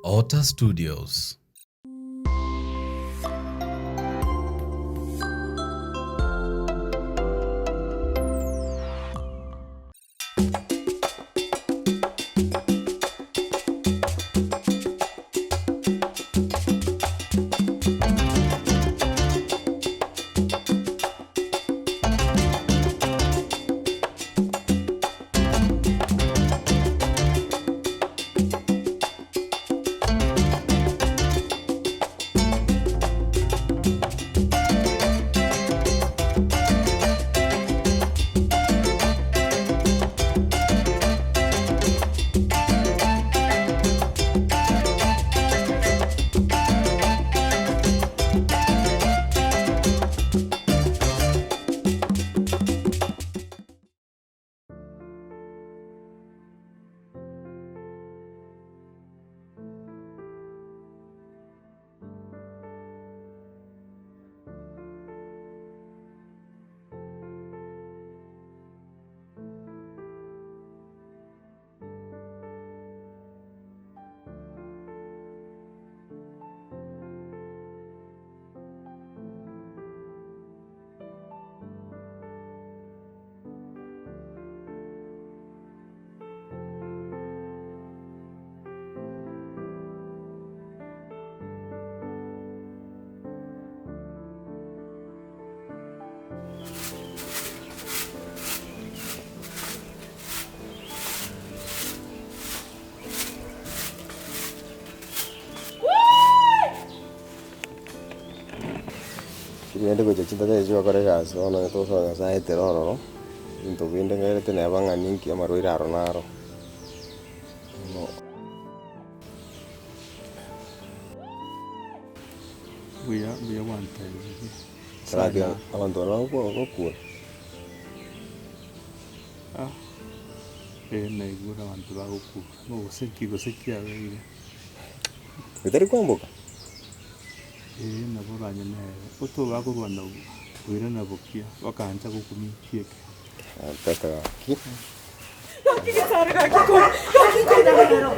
Ota Studios. Niende kuchachinda techo kore kasi ono to so sa eteroro into vinde ngere tene banga ninki amarwira aronaro no we are one time saradia abandona ko na igura abantu baguku no gusekia weire bitari kwambuka nabo banyene uto bagurwana wira na bokia wakanja gukumikie tata ki Yoki ko na rero.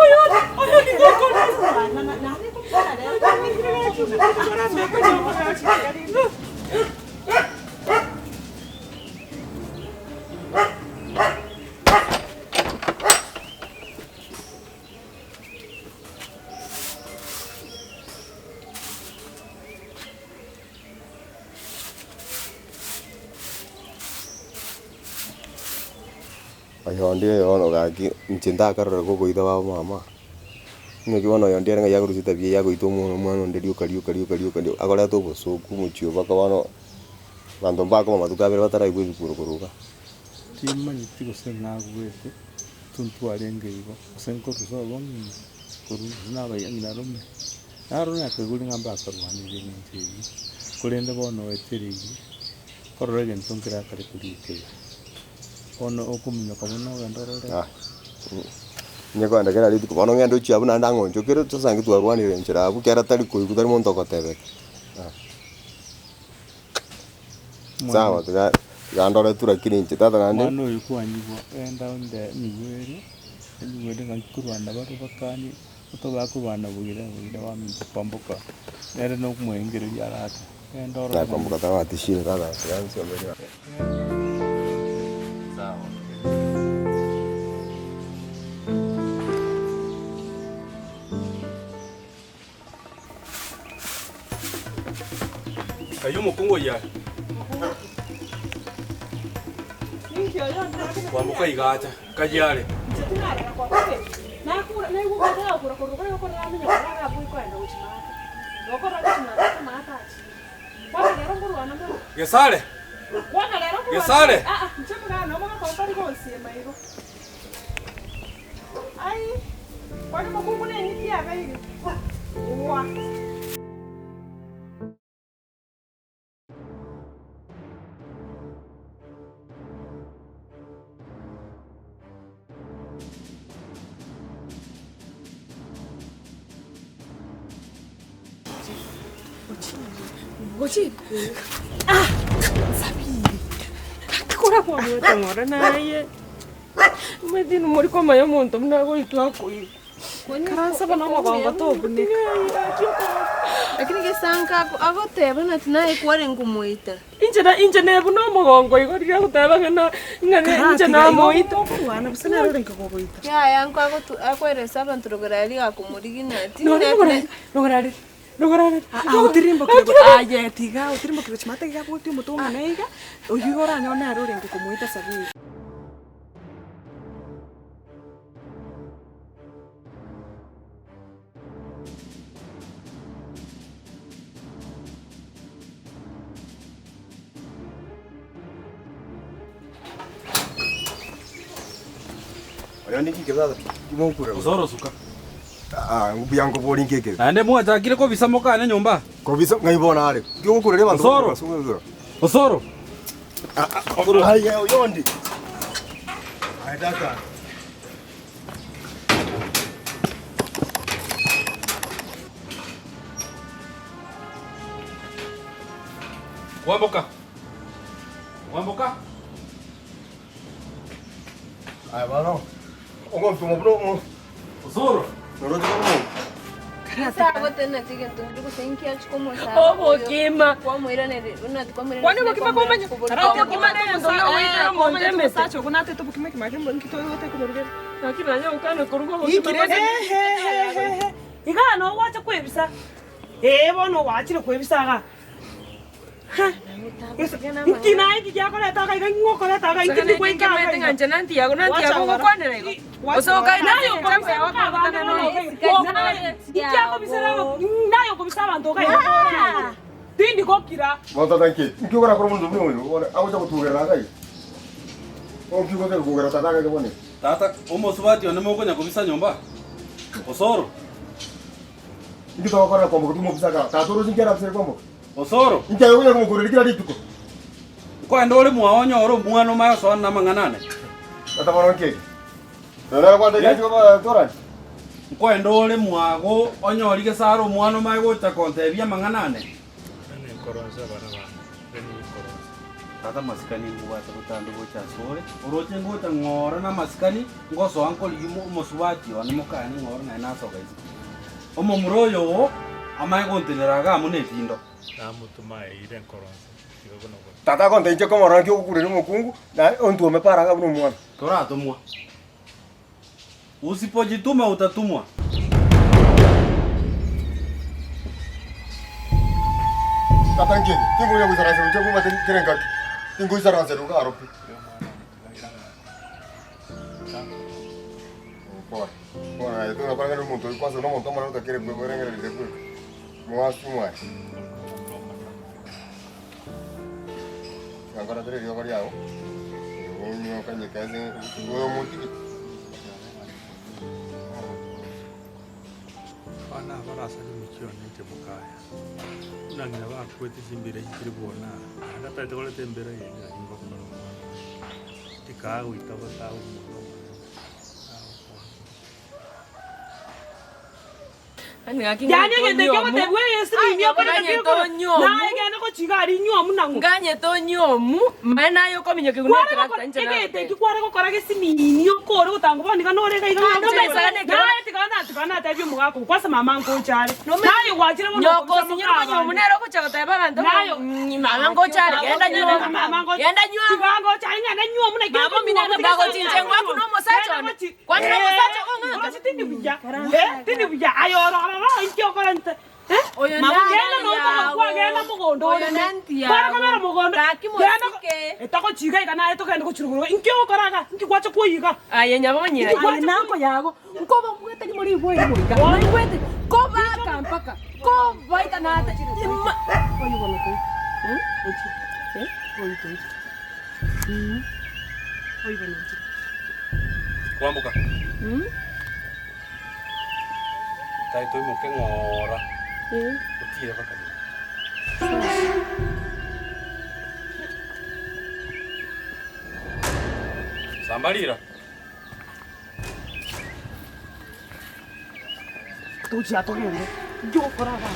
Oyo ni ko na ni ko na rero. ayonde ono gaki nchinda karora ko goitha wa mama ngi wono yonde nga yagurucita bia yagoito mwana nderio kariu akora to bosoku muchio baka wono bando mbako matukabere batara igwe kuruka timanyi tigosenga gwete tuntu arengeibo senko tusobongi kuru naba yangilarume aruna kaguli ngamba akarwanire n'inteyi kurende bono weterigi kororege ntunkira kare kurike ono okuminya kabona gandorore nyekwanda kera litu bono ngendo chiabu na ndangonjo kero tusangi twarwanire nchira abu kera tari kuiku tari monto kotebe sawa tuga gandore turakiri nchi tata nande mano yukwanyibwa enda onde niwere ngakurwanda bari bakani utobakurwana bugira wa minto kwambuka nere no kumwengereria arata endoro na kwambuka tawa tishire tata yansi omenya ayo mukungo ya kwambuka igata kajyale gesale gesale Oye, sabia. Kakora kwa mweta ngora naye. Mwedi numuri kwa mayo monto mnago itwa koi. Karansa bana magongo tobune. Lakini gesanga agoteba nati naye kware ngumuita. Inje ne buno magongo igorira guteba ngana inje na moita. Wana busana rore nkagogoita. Ya yangu akweresa abantu rogarali akumurigina ati. Lograre. Utirimbo kiro. Aye tiga, utirimbo kiro chimata ya kwa timu to maneiga. Oyigora nyona rore nkumuita sabi. Ayoni kike sasa. Kimokura. Osoro suka. Ngubiango bori nkeke. Ande mwacha kile ko bisa mokane nyumba. Ko bisa ngaibona ale. Kimokura le bantu. Osoro. Osoro. Ai yondi. Ai daka. Wamboka. Wamboka. Ai bano. Ongo tumo bro. Osoro. Noro tumo. Sasa wote natige tunduko senki achikomo sana. Obo kima. Kwa mwira ne unati kwa mwira. Kwani wakima kwa manya? Arauka kima ne ndo na wita kwa manya sacho kuna teto bukime kima kimbo nkito yote kulorgera. Nakira nya ukana korugo. Ikire. Igano wacha kwebisa. Bono wachire kwebisa ga. Kina iki ya kola ta ga ngoko la ta ga iki kwa ka. Mete nganje nanti ya nanti ya ko kwanera iko. Oso kai nayo kwa ya ka bana no. Ikiako bisara nayo ko bisara ndo ga. Tindi ko kira. Monta tanke. Ngikora kwa mundu mwe. Awoja kutugera kai. Ngiko te kugera tata ga bone. Tata umosubati one moko nya kubisa nyumba. Osoro. Ngito kwa kwa mko tumo bisaka. Tatoro sinkera bisere kwa mko. Osoro. Nkayo kuya kumukura kila dituko. Kwa ndole muaonyo oro muano mayo so na manganane. Tata bano nkeke. Nora kwa ndege kwa tora. Kwa ndole muago onyori ge saro muano mayo gota kontebia manganane. Nene koronza bana bana. Nene koronza. Tata maskani ngwata rutandu gocha sore. Oroche ngota ngora na maskani ngoso ankol yumo mosubati one mokani ngora na naso gaizi. Omo muroyo amai konteneraga amune tindo. Namutuma ire koronza. Tigono ko. Tata konta inche como ranki okukure ni mukungu na ontu umepara ga buno mwana. Tora tumwa. Usipojituma utatumwa. Tata nkeke. Tingu ya kuzara se uche kuma tirenga. Tingu izara se ruga aropi. Por. Por ahí tú no pagas el mundo y cuando no montamos no te quiere beber en el después. Mo asuma. Agora tre yo variado. Yo no kanye kaze yo muti. Bana barasa ni michioni tebukaya. Unangina ba kwete simbere hikiri bona. Ana pete kole tembere yenga ingo kono. Tika uitaba tawo muno. Yani ngende kyo te we yesri nyo ko nyo. Na egana ko chigari nyo munangu. Nganye to nyomu mana yo ko minyo kigune tractor nje na. Ege te kwara ko korage simi nyo ko ro tango bani kana ore kai kana. No me sane ke. Na tikana ta bi muga ko kwasa mama nko chare. Na yo wachira mo. Nyoko sinyo ko nyomu nero ko chako ta bantu. Mama nko chare enda nyomu. Enda nyomu. Tigango chare ngana nyomu na. Mama mina ba ko chinje ngwa kuno mosacho. Kwani no mosacho ko ngwa. Tindi buja. Tindi buja ayo Incho korante. Oyo mama gena no ta kwa gena mugondo. Oyo nanti ya. Para kamera mugondo. Taki mosike. Etako chiga kana eto kende ko churuguro. Incho koraga. Inchi kwacha kuyiga. Aye nyama nyira. Aye nako yago. Nkoba mwete ni muri boi muiga. Wai mwete. Ko ba kampaka. Ko baita nata. Oyo bono ko. Ochi. Oyo to. Oyo bono. Kwambuka. Tai tôi một cái ngò ra. Có chi là có cái gì? Somebody ra. Tu ya to yo. Yo por acá.